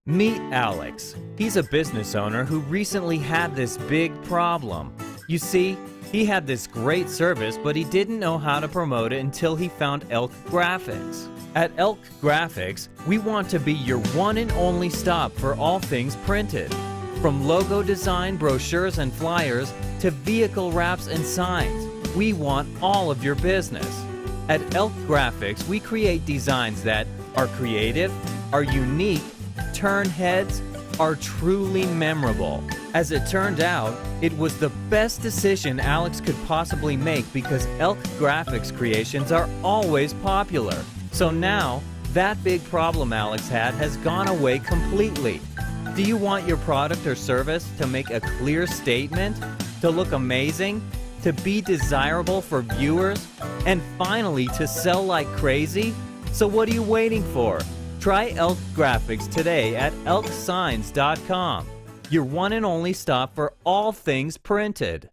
Meet Alex. He's a business owner who recently had this big problem. You see, he had this great service, but he didn't know how to promote it until he found Elk Graphics. At Elk Graphics, we want to be your one and only stop for all things printed. From logo design, brochures and flyers, to vehicle wraps and signs, we want all of your business. At Elk Graphics, we create designs that are creative, are unique, turn heads, are truly memorable. As it turned out, it was the best decision Alex could possibly make because Elk Graphics creations are always popular. So now, that big problem Alex had has gone away completely. Do you want your product or service to make a clear statement, to look amazing, to be desirable for viewers, and finally to sell like crazy? So what are you waiting for? Try Elk Graphics today at elksigns.com, your one and only stop for all things printed.